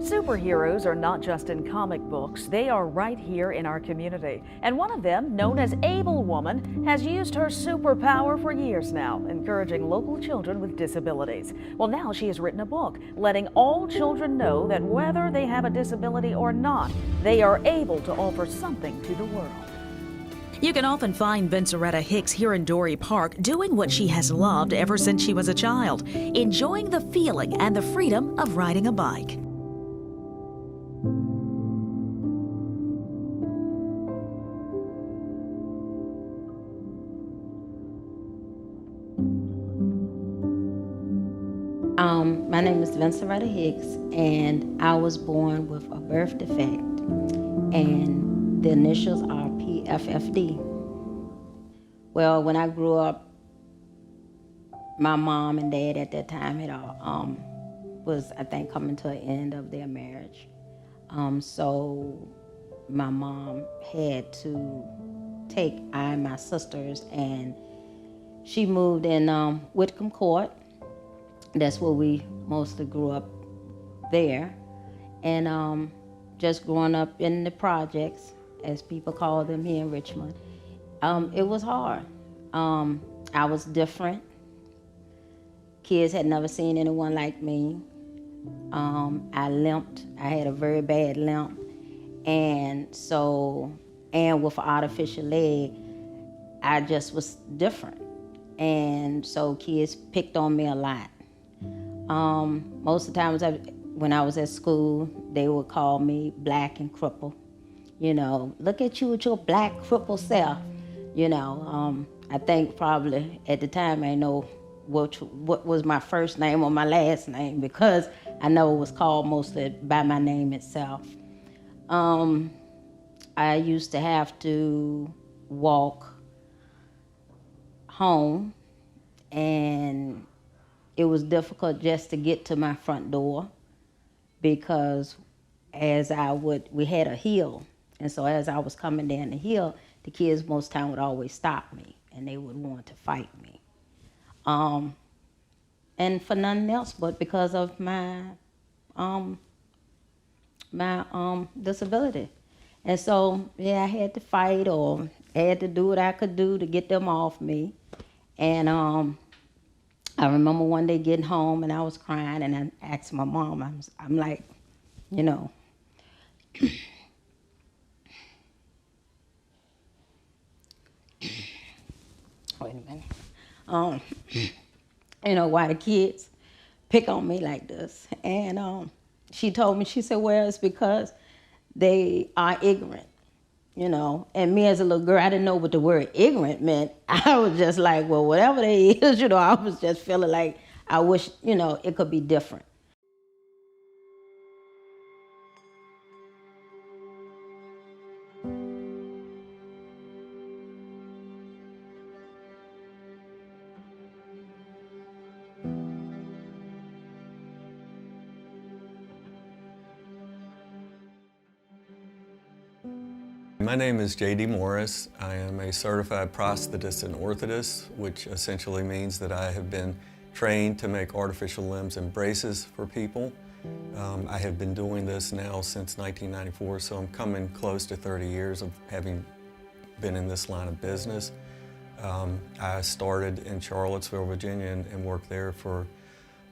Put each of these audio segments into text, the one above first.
Superheroes are not just in comic books, they are right here in our community. And one of them, known as Able Woman, has used her superpower for years now, encouraging local children with disabilities. Well, now she has written a book, letting all children know that whether they have a disability or not, they are able to offer something to the world. You can often find Vinceretta Hicks here in Dorey Park doing what she has loved ever since she was a child, enjoying the feeling and the freedom of riding a bike. My name is Vinceretta Hicks, and I was born with a birth defect, and the initials are PFFD. Well, when I grew up, my mom and dad at that time had was, I think, coming to an end of their marriage. So my mom had to take I and my sisters, and she moved in Whitcomb Court. That's where we mostly grew up there. And just growing up in the projects, as people call them here in Richmond, it was hard. I was different. Kids had never seen anyone like me. I limped. I had a very bad limp. And with an artificial leg, I just was different. And so kids picked on me a lot. Most of the times when I was at school, they would call me black and crippled. You know, look at you with your black crippled self. You know, I think probably at the time I didn't know what was my first name or my last name, because I know it was called mostly by my name itself. I used to have to walk home, and it was difficult just to get to my front door, because we had a hill, and so as I was coming down the hill, the kids most time would always stop me, and they would want to fight me. And for nothing else but because of my disability. And so, yeah, I had to fight, or I had to do what I could do to get them off me. And I remember one day getting home and I was crying, and I asked my mom, I'm like, you know, wait a minute. You know, why the kids pick on me like this. And she told me, she said, well, it's because they are ignorant, you know. And me as a little girl, I didn't know what the word ignorant meant. I was just like, well, whatever they is, you know, I was just feeling like I wish, you know, it could be different. My name is J.D. Morris. I am a certified prosthetist and orthotist, which essentially means that I have been trained to make artificial limbs and braces for people. I have been doing this now since 1994, so I'm coming close to 30 years of having been in this line of business. I started in Charlottesville, Virginia, and worked there for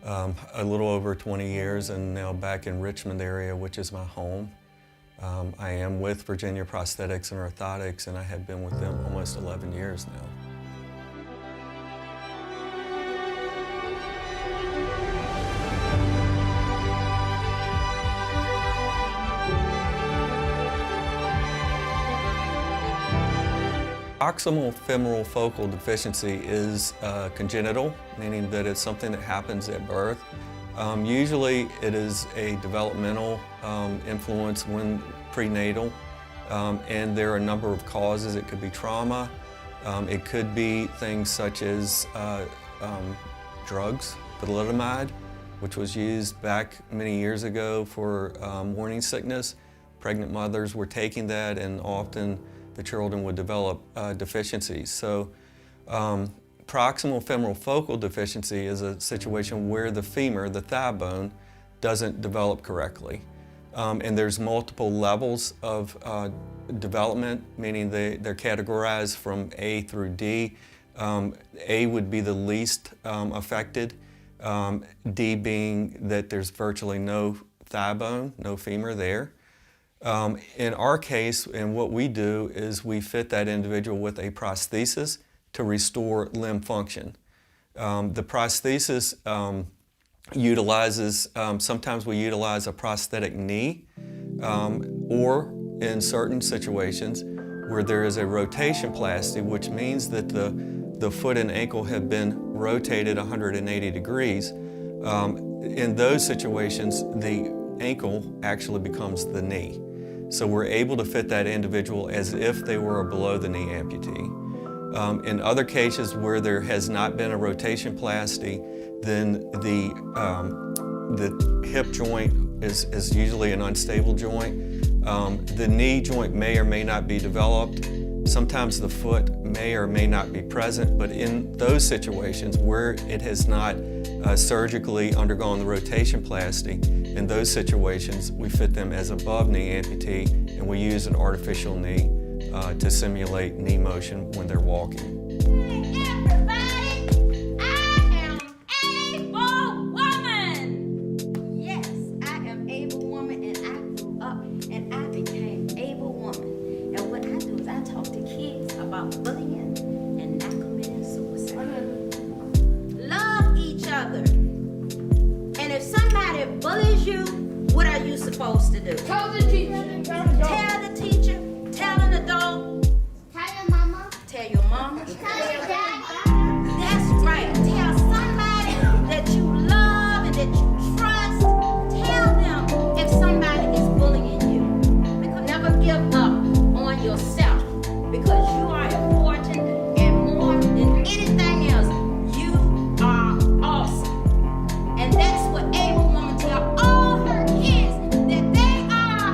a little over 20 years, and now back in Richmond area, which is my home. I am with Virginia Prosthetics and Orthotics, and I have been with them almost 11 years now. Proximal femoral focal deficiency is congenital, meaning that it's something that happens at birth. Usually it is a developmental influence when prenatal, and there are a number of causes. It could be trauma, it could be things such as drugs, thalidomide, which was used back many years ago for morning sickness. Pregnant mothers were taking that, and often the children would develop deficiencies. So proximal femoral focal deficiency is a situation where the femur, the thigh bone, doesn't develop correctly. and there's multiple levels of development, meaning they're categorized from A through D. A would be the least affected, D being that there's virtually no thigh bone, no femur there. In our case, and what we do is we fit that individual with a prosthesis to restore limb function. The prosthesis utilizes, sometimes we utilize a prosthetic knee, or in certain situations where there is a rotation plasty, which means that the foot and ankle have been rotated 180 degrees. In those situations, the ankle actually becomes the knee. So we're able to fit that individual as if they were a below the knee amputee. In other cases where there has not been a rotation plasty, then the hip joint is usually an unstable joint. The knee joint may or may not be developed. Sometimes the foot may or may not be present, but in those situations where it has not surgically undergone the rotation plasty, in those situations we fit them as above knee amputee, and we use an artificial knee to simulate knee motion when they're walking. Bullying and not committing suicide. Love each other. And if somebody bullies you, what are you supposed to do? Tell the teacher. Tell the teacher. Tell an adult. Tell your mama. Tell your mama. Tell your dad. That's right. Tell somebody that you love and that you trust. Tell them if somebody is bullying you. Because never give up on yourself. Because you are important, and more than anything else, you are awesome. And that's what able woman tell all her kids, that they are.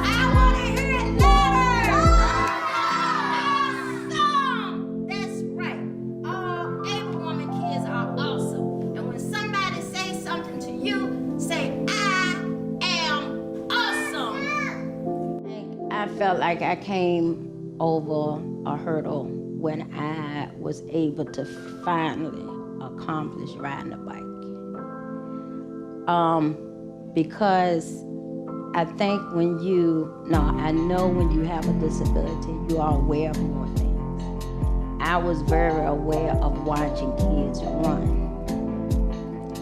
I want to hear it louder. Awesome. That's right. All able woman kids are awesome. And when somebody says something to you, say, I am awesome. I felt like I came over a hurdle when I was able to finally accomplish riding a bike. Because I think I know when you have a disability, you are aware of more things. I was very aware of watching kids run.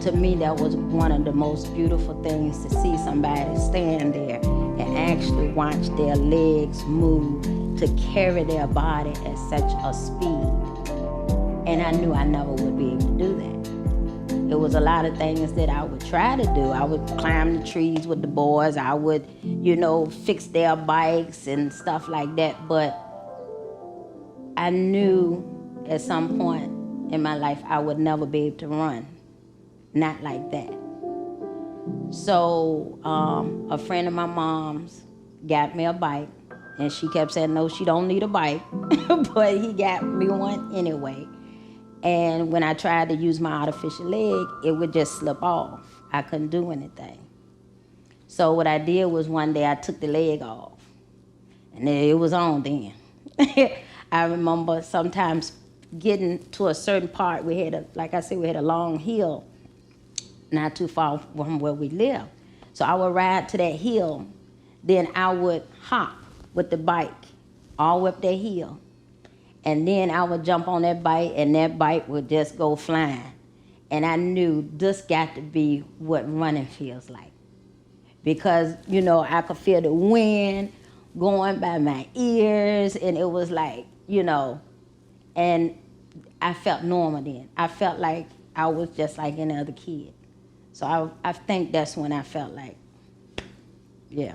To me, that was one of the most beautiful things, to see somebody stand there and actually watch their legs move to carry their body at such a speed. And I knew I never would be able to do that. It was a lot of things that I would try to do. I would climb the trees with the boys. I would, fix their bikes and stuff like that. But I knew at some point in my life I would never be able to run. Not like that. So a friend of my mom's got me a bike, and she kept saying, no, she don't need a bike, but he got me one anyway. And when I tried to use my artificial leg, it would just slip off. I couldn't do anything. So what I did was one day I took the leg off, and it was on then. I remember sometimes getting to a certain part, we had a long hill not too far from where we live. So I would ride to that hill, then I would hop with the bike all the way up that hill. And then I would jump on that bike, and that bike would just go flying. And I knew this got to be what running feels like. Because, I could feel the wind going by my ears, and it was like, and I felt normal then. I felt like I was just like any other kid. So I think that's when I felt like, yeah.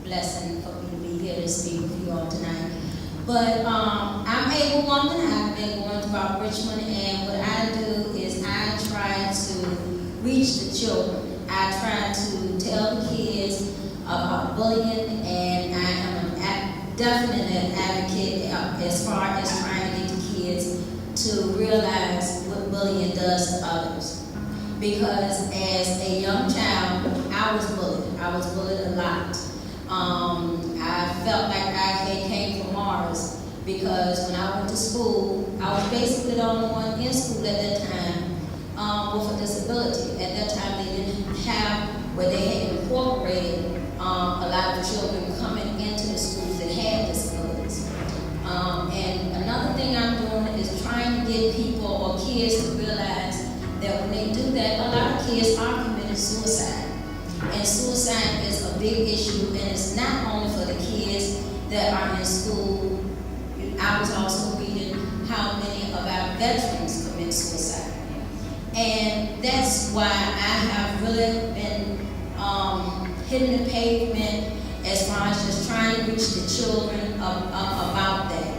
Blessing for me to be here to speak with you all tonight. But I'm able woman. I've been going throughout Richmond, and what I do is I try to reach the children. I try to tell the kids about bullying, and I am definitely an advocate as far as trying to get the kids to realize what bullying does to others. Because as a young child, I was bullied. I was bullied a lot. I felt like I came from Mars because when I went to school, I was basically the only one in school at that time with a disability. At that time, they didn't have where they had incorporated a lot of children coming into the schools that had disabilities. And another thing I'm doing is trying to get people or kids to realize that when they do that, a lot of kids are committing suicide. And suicide is a big issue, and it's not only for the kids that are in school. I was also reading how many of our veterans commit suicide. And that's why I have really been hitting the pavement as far as just trying to reach the children about that.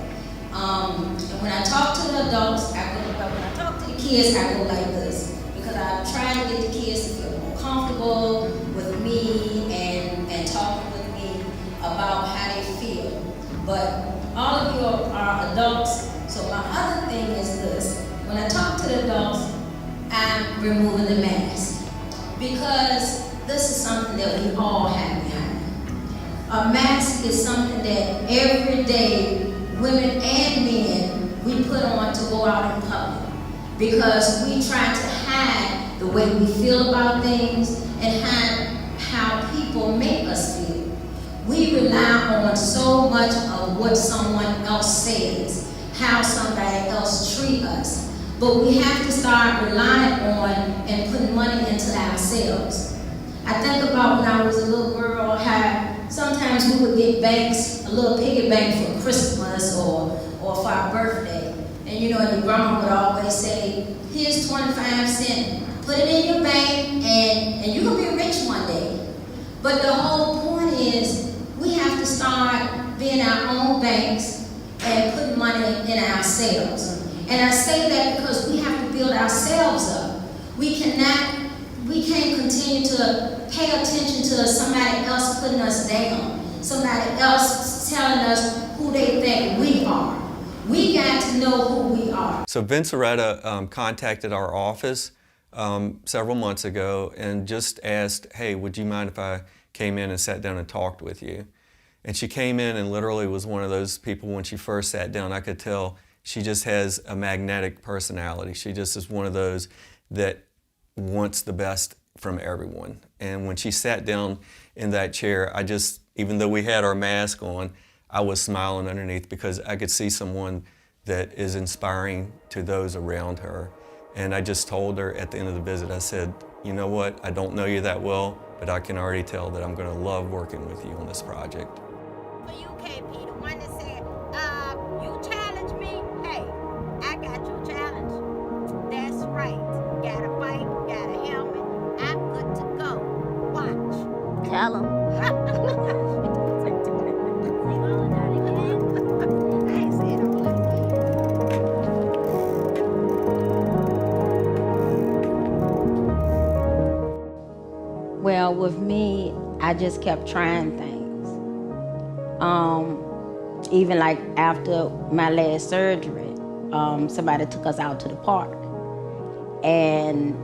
And when I talk to the adults, when I talk to the kids, I go like this. Because I try to get the kids to feel more comfortable with me and talking with me about how they feel. But all of you are adults, so my other thing is this. When I talk to the adults, I'm removing the mask. Because this is something that we all have behind. A mask is something that every day, women and men, we put on to go out in public. Because we try to hide the way we feel about things and hide how people make us feel. We rely on so much of what someone else says, how somebody else treats us. But we have to start relying on and putting money into ourselves. I think about when I was a little girl, how sometimes we would get banks, a little piggy bank for Christmas or for our birthday. And you know, your grandma would always say, here's 25 cents, put it in your bank and you're gonna be rich one day. But the whole point is, we have to start being our own banks and putting money in ourselves. And I say that because we have to build ourselves up. We can't continue to pay attention to somebody else putting us down, somebody else telling us who they think we are. We got to know who we are. So Vinceretta contacted our office several months ago and just asked, hey, would you mind if I came in and sat down and talked with you? And she came in and literally was one of those people, when she first sat down, I could tell she just has a magnetic personality. She just is one of those that wants the best from everyone. And when she sat down in that chair, even though we had our mask on, I was smiling underneath because I could see someone that is inspiring to those around her. And I just told her at the end of the visit, I said, you know what, I don't know you that well, but I can already tell that I'm going to love working with you on this project. For you, KP, the one that said, you challenge me, hey, I got your challenge. That's right. Got a fight, got a helmet, I'm good to go. Watch. Tell 'em. Well, with me, I just kept trying things. Even like after my last surgery, somebody took us out to the park. And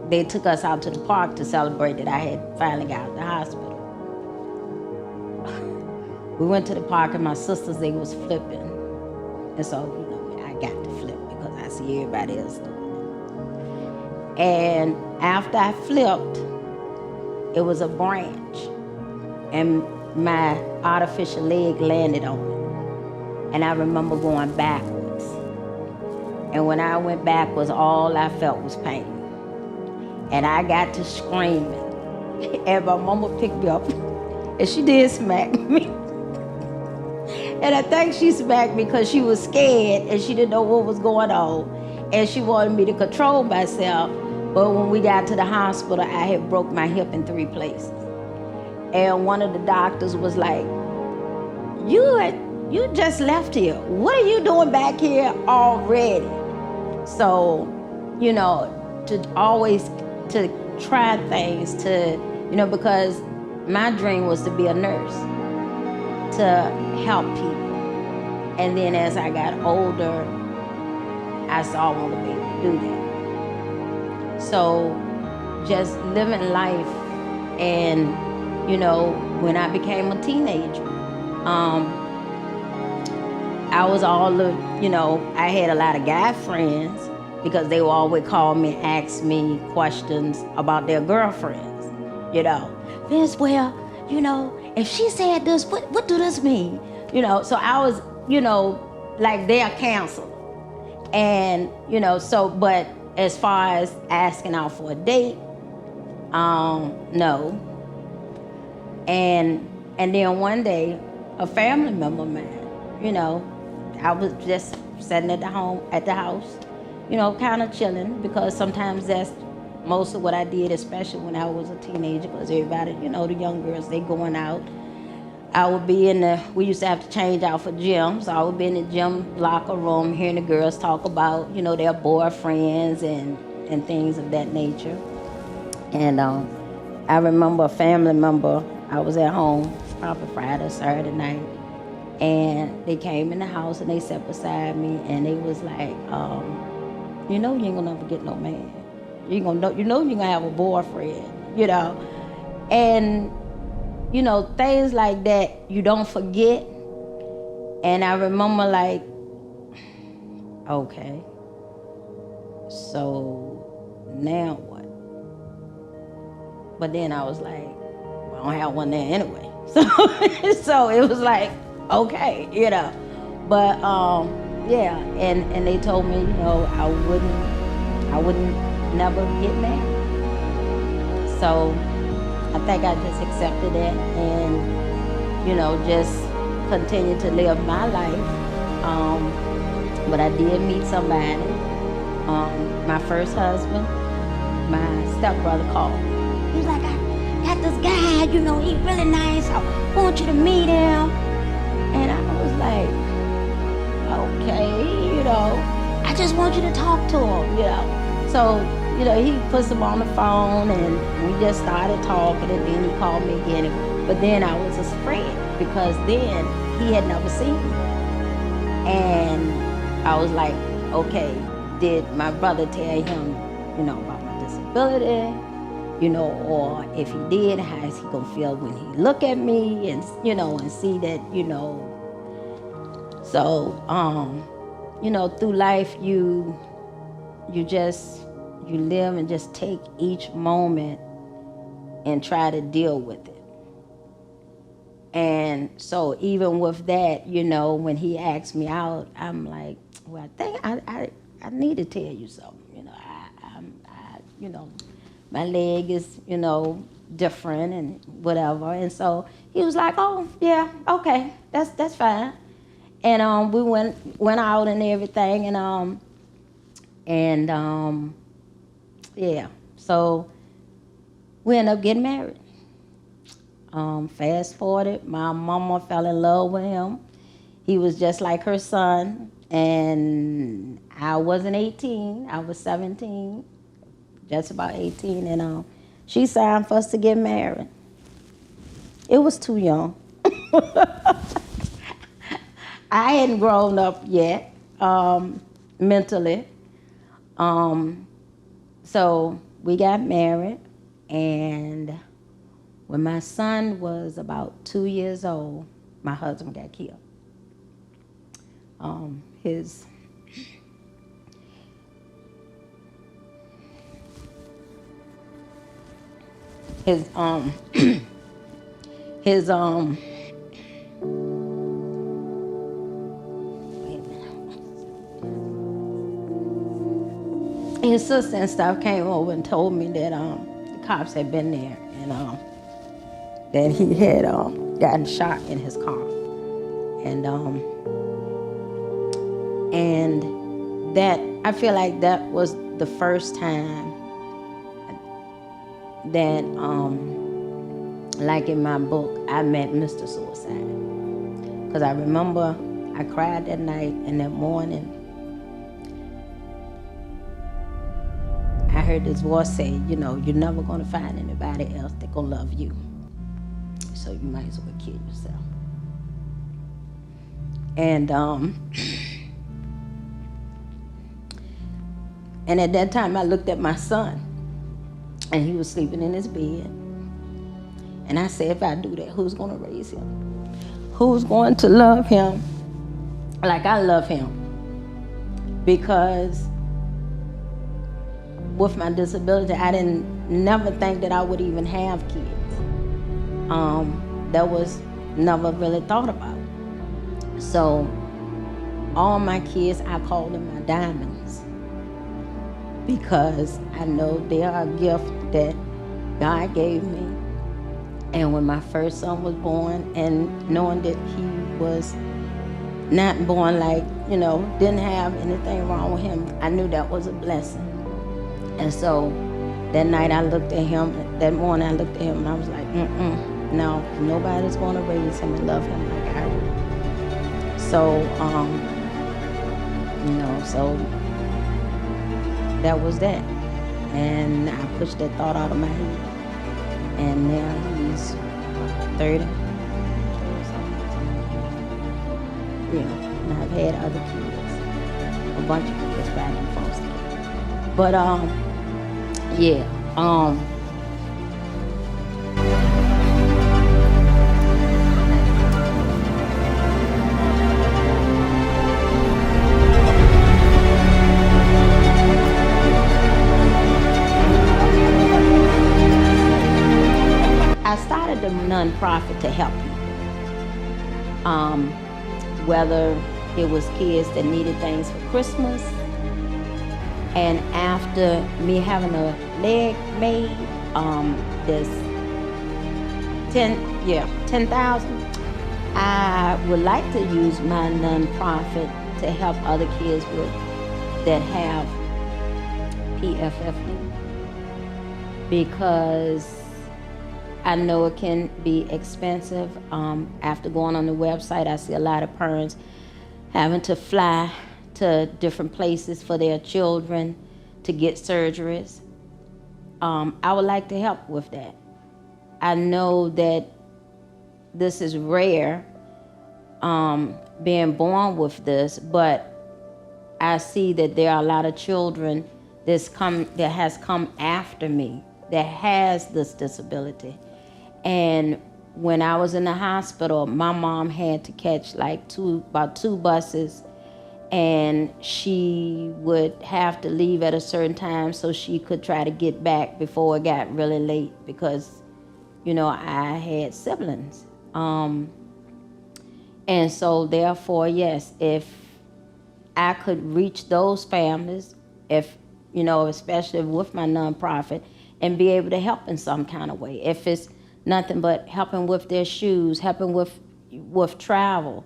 they took us out to the park to celebrate that I had finally got out of the hospital. We went to the park and my sisters, they was flipping. And so, you know, I got to flip because I see everybody else doing it. And after I flipped, it was a branch and my artificial leg landed on it. And I remember going backwards. And when I went backwards, all I felt was pain. And I got to screaming. And my mama picked me up and she did smack me. And I think she smacked me because she was scared and she didn't know what was going on. And she wanted me to control myself. But when we got to the hospital, I had broke my hip in 3 places. And one of the doctors was like, you just left here. What are you doing back here already? So, you know, to try things, because my dream was to be a nurse, to help people. And then as I got older, I saw I want to be able to do that. So just living life, and when I became a teenager, I was I had a lot of guy friends because they would always call me and ask me questions about their girlfriends. Vince, well, if she said this, what do this mean? So I was, like their counselor. And, but as far as asking out for a date, no. And then one day, a family member of mine, I was just sitting at the house, kind of chilling, because sometimes that's most of what I did, especially when I was a teenager, because everybody, the young girls, they going out. I would be we used to have to change out for gym, so I would be in the gym locker room hearing the girls talk about, their boyfriends and things of that nature. And I remember a family member, I was at home, probably Friday, Saturday night, and they came in the house and they sat beside me and they was like, you ain't gonna never get no man. You're gonna have a boyfriend, And, things like that you don't forget. And I remember like, okay, so now what? But then I was like, well, I don't have one there anyway. So it was like, okay, But yeah, and they told me, I wouldn't never get married. So I think I just accepted it and, just continued to live my life. But I did meet somebody. My first husband, my stepbrother called. He was like, I got this guy, he's really nice. I want you to meet him. And I was like, okay, I just want you to talk to him, So, he puts him on the phone and we just started talking, and then he called me again. But then I was afraid because then he had never seen me. And I was like, okay, did my brother tell him, about my disability? Or if he did, how is he gonna feel when he look at me and, and see that, So, through life, you live and just take each moment and try to deal with it. And so even with that, when he asked me out, I'm like, well, I think I need to tell you something. My leg is, different and whatever. And so he was like, oh, yeah, okay, that's fine. And we went out and everything, and yeah, so we ended up getting married. Fast forwarded, my mama fell in love with him. He was just like her son, and I wasn't 18, I was 17, just about 18, and she signed for us to get married. It was too young. I hadn't grown up yet, mentally. So we got married, and when my son was about 2 years old, my husband got killed. His his sister and stuff came over and told me that the cops had been there and that he had gotten shot in his car, and that I feel like that was the first time that like in my book I met Mr. Suicide, because I remember I cried that night, and that morning I heard this voice say, you're never gonna find anybody else that gonna love you, so you might as well kill yourself. And And at that time, I looked at my son, and he was sleeping in his bed. And I said, if I do that, who's going to raise him? Who's going to love him like I love him? Because with my disability, I didn't never think that I would even have kids. That was never really thought about. So all my kids, I call them my diamonds, because I know they are a gift that God gave me. And when my first son was born, and knowing that he was not born like, didn't have anything wrong with him, I knew that was a blessing. And so that night I looked at him, that morning I looked at him and I was like, no, nobody's gonna raise him and love him like I do. So, so that was that. And I pushed that thought out of my head. And now he's 30. And I've had other kids, a bunch of kids back in foster care. But I started a nonprofit to help people. Whether it was kids that needed things for Christmas, and after me having a leg made, this 10,000, I would like to use my nonprofit to help other kids that have PFFD, because I know it can be expensive. After going on the website, I see a lot of parents having to fly to different places for their children to get surgeries. I would like to help with that. I know that this is rare, being born with this, but I see that there are a lot of children that has come after me that has this disability. And when I was in the hospital, my mom had to catch about two buses, and she would have to leave at a certain time so she could try to get back before it got really late, because, I had siblings. And so therefore, yes, if I could reach those families, especially with my nonprofit, and be able to help in some kind of way. If it's nothing but helping with their shoes, helping with travel.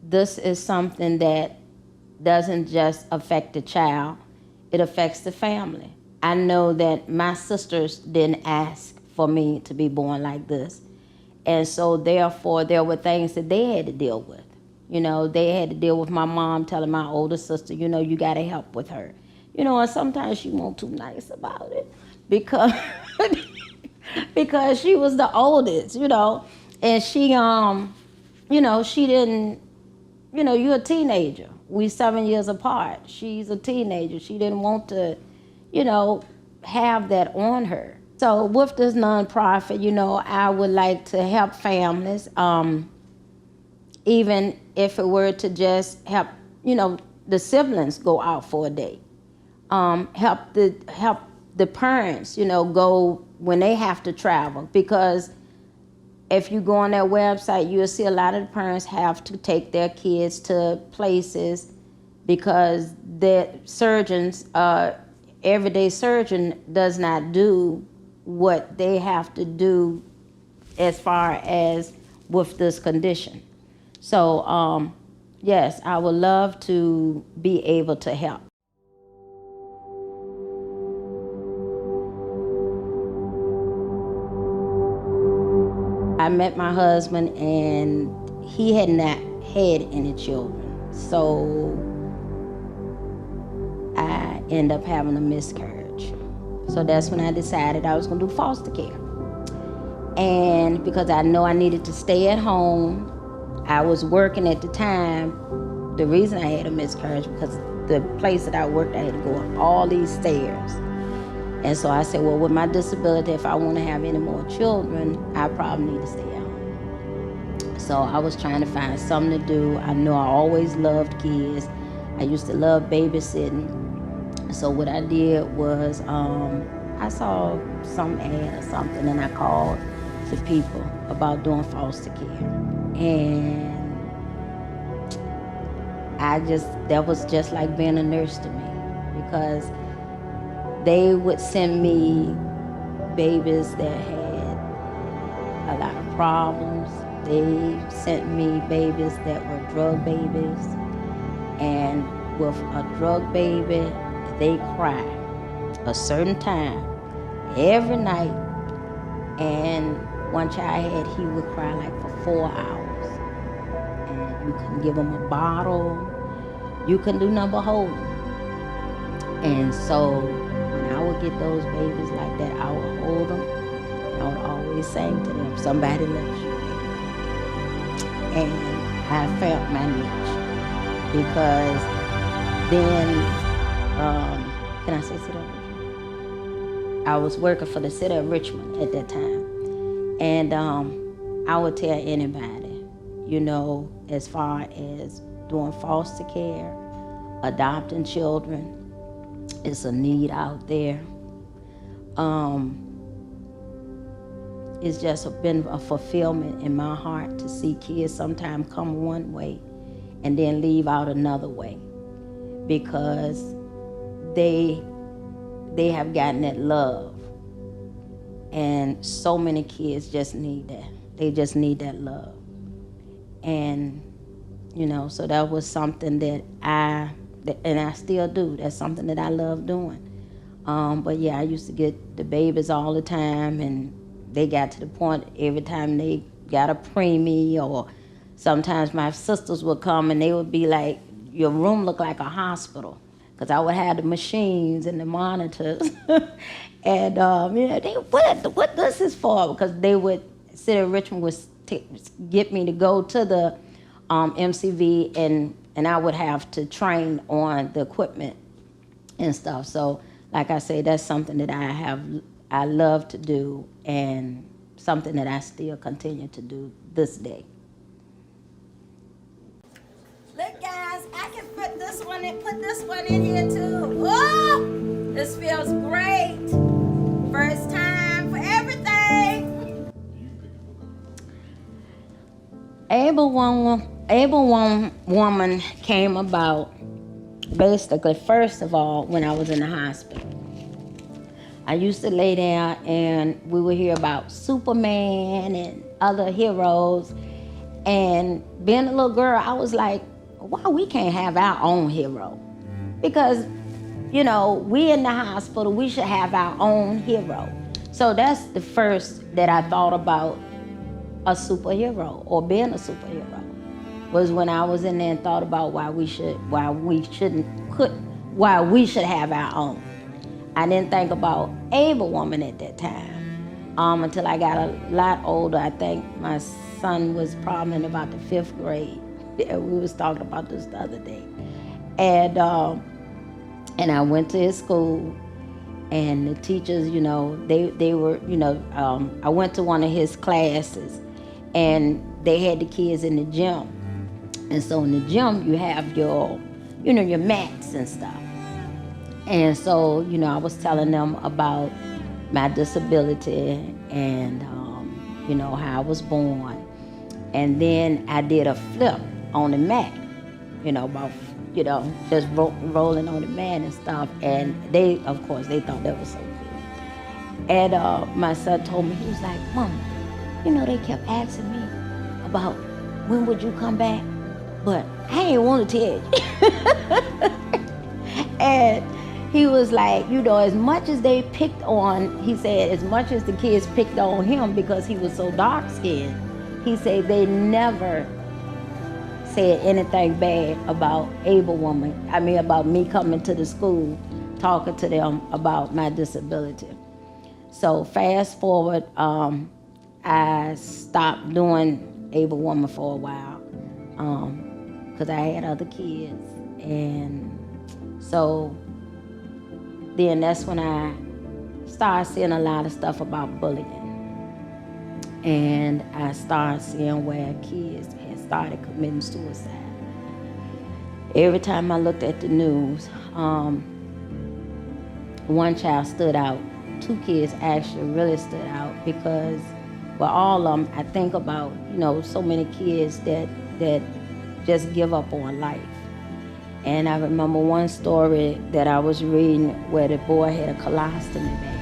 This is something that doesn't just affect the child, it affects the family. I know that my sisters didn't ask for me to be born like this. And so therefore, there were things that they had to deal with. They had to deal with my mom telling my older sister, you gotta help with her. And sometimes she wasn't too nice about it, because she was the oldest, and she, she didn't, you're a teenager. We 7 years apart. She's a teenager. She didn't want to, have that on her. So with this nonprofit, I would like to help families, even if it were to just help, the siblings go out for a day. Help the parents, go when they have to travel, because if you go on their website, you'll see a lot of the parents have to take their kids to places because their surgeons, everyday surgeon does not do what they have to do as far as with this condition. So, yes, I would love to be able to help. I met my husband, and he had not had any children. So I ended up having a miscarriage. So that's when I decided I was going to do foster care. And because I know I needed to stay at home, I was working at the time. The reason I had a miscarriage because the place that I worked, I had to go up all these stairs. And so I said, well, with my disability, if I want to have any more children, I probably need to stay at home. So I was trying to find something to do. I know I always loved kids. I used to love babysitting. So what I did was I saw some ad or something, and I called to people about doing foster care. And that was just like being a nurse to me, because they would send me babies that had a lot of problems. They sent me babies that were drug babies. And with a drug baby, they cry a certain time every night. And one child he would cry like for 4 hours. And you couldn't give him a bottle. You couldn't do nothing but hold him. And so when I would get those babies like that, I would hold them. And I would always sing to them, somebody loves you, baby. And I found my niche, because then, can I say City of Richmond? I was working for the City of Richmond at that time. And I would tell anybody, you know, as far as doing foster care, adopting children, it's a need out there. It's just been a fulfillment in my heart to see kids sometimes come one way and then leave out another way, because they have gotten that love. And so many kids just need that. They just need that love. And, you know, so that was something that I still do. That's something that I love doing. But yeah, I used to get the babies all the time, and they got to the point every time they got a preemie, or sometimes my sisters would come and they would be like, your room looked like a hospital, because I would have the machines and the monitors. And you know, what this is for? Because they would, City of Richmond would get me to go to the MCV, and I would have to train on the equipment and stuff. So like I say, that's something that I love to do, and something that I still continue to do this day. Look, guys, I can put this one in here too. Oh, this feels great. First time for everything. Able woman came about basically, first of all, when I was in the hospital. I used to lay down and we would hear about Superman and other heroes. And being a little girl, I was like, why we can't have our own hero? Because, you know, we in the hospital, we should have our own hero. So that's the first that I thought about a superhero or being a superhero, was when I was in there and thought about why we should have our own. I didn't think about able woman at that time until I got a lot older. I think my son was probably in about the 5th grade. We was talking about this the other day. And I went to his school, and the teachers, you know, they were, you know, I went to one of his classes, and they had the kids in the gym. And so in the gym, you have your, you know, your mats and stuff. And so, you know, I was telling them about my disability and, you know, how I was born. And then I did a flip on the mat, you know, about, you know, just rolling on the mat and stuff. And they, of course, they thought that was so cool. And my son told me, he was like, Mom, you know, they kept asking me about when would you come back? But I ain't want to tell you. And he was like, you know, as much as they picked on, he said, as much as the kids picked on him because he was so dark-skinned, he said they never said anything bad about able woman. I mean, about me coming to the school, talking to them about my disability. So fast forward, I stopped doing able woman for a while because I had other kids. And So then that's when I started seeing a lot of stuff about bullying. And I started seeing where kids had started committing suicide. Every time I looked at the news, one child stood out. 2 kids actually really stood out because, well, all of them, I think about, so many kids that just give up on life. And I remember one story that I was reading where the boy had a colostomy bag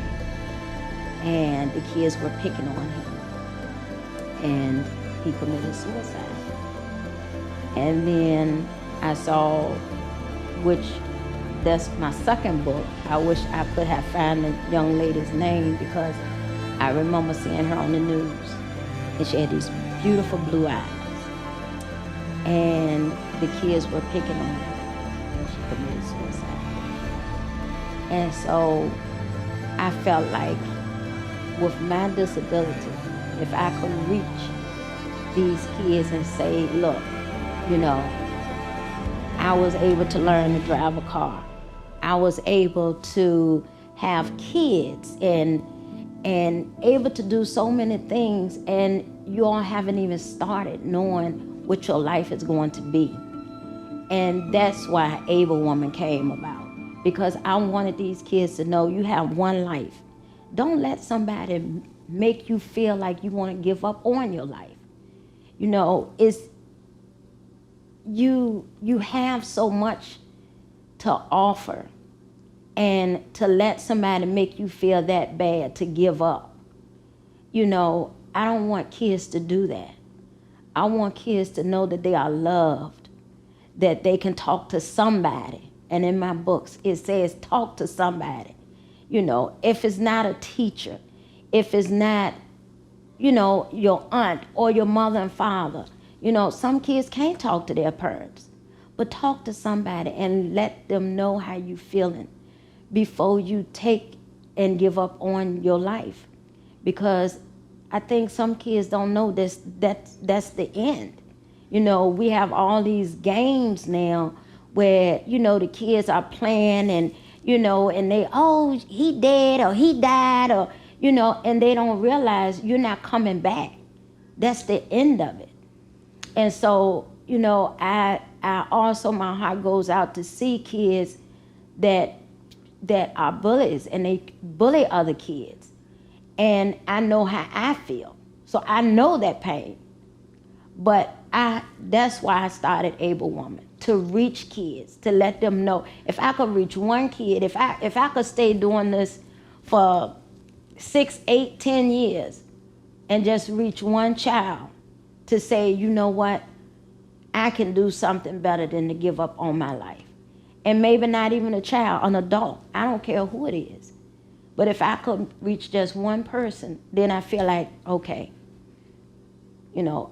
and the kids were picking on him and he committed suicide. And then I saw, which that's my second book. I wish I could have found the young lady's name because I remember seeing her on the news and she had these beautiful blue eyes and the kids were picking on her and she committed suicide. And so I felt like with my disability, if I could reach these kids and say, look, I was able to learn to drive a car. I was able to have kids and able to do so many things, and you all haven't even started knowing what your life is going to be. And that's why Able Woman came about, because I wanted these kids to know you have one life. Don't let somebody make you feel like you want to give up on your life. It's you have so much to offer, and to let somebody make you feel that bad to give up. I don't want kids to do that. I want kids to know that they are loved, that they can talk to somebody. And in my books, it says talk to somebody. If it's not a teacher, if it's not, your aunt or your mother and father. Some kids can't talk to their parents, but talk to somebody and let them know how you're feeling before you take and give up on your life. Because I think some kids don't know that's the end. We have all these games now where, the kids are playing and, and they, oh, he dead or he died or, and they don't realize you're not coming back. That's the end of it. And so, I also, my heart goes out to see kids that are bullies and they bully other kids. And I know how I feel. So I know that pain. But that's why I started Able Woman, to reach kids, to let them know. If I could reach one kid, if I could stay doing this for 6, 8, 10 years and just reach one child to say, you know what, I can do something better than to give up on my life. And maybe not even a child, an adult. I don't care who it is. But if I could reach just one person, then I feel like, okay,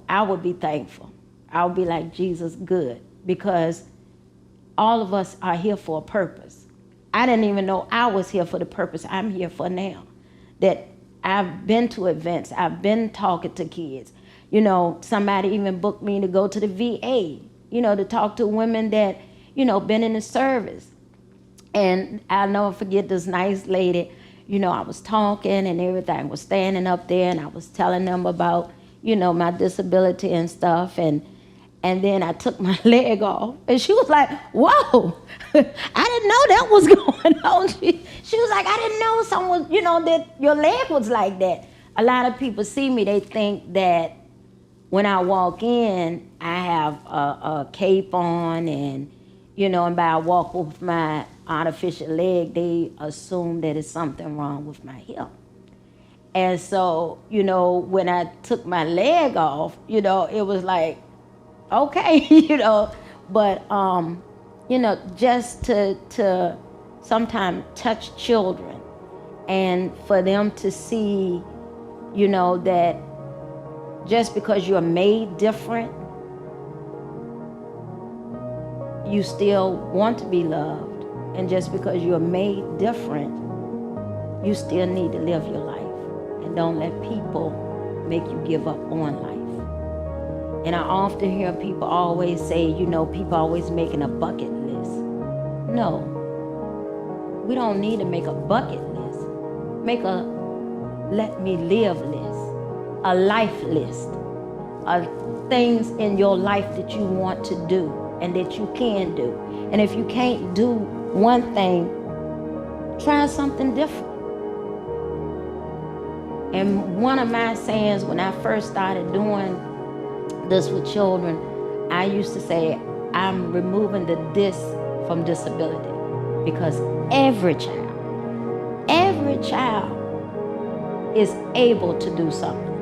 I would be thankful. I would be like, Jesus, good. Because all of us are here for a purpose. I didn't even know I was here for the purpose I'm here for now. That I've been to events, I've been talking to kids. Somebody even booked me to go to the VA, to talk to women that, been in the service. And I'll never forget this nice lady, I was talking and everything, was standing up there and I was telling them about, my disability and stuff. And then I took my leg off and she was like, whoa, I didn't know that was going on. She was like, I didn't know someone, that your leg was like that. A lot of people see me, they think that when I walk in, I have a cape on and, and by I walk with my artificial leg, they assume that it's something wrong with my hip. And so, when I took my leg off, it was like, okay, but, just to sometimes touch children and for them to see, that just because you're made different, you still want to be loved. And just because you're made different, you still need to live your life. And don't let people make you give up on life. And I often hear people always say, people always making a bucket list. No, We don't need to make a bucket list. Make a let me live list, a life list, of things in your life that you want to do and that you can do. And if you can't do one thing, try something different. And one of my sayings when I first started doing this with children, I used to say, I'm removing the dis from disability, because every child is able to do something.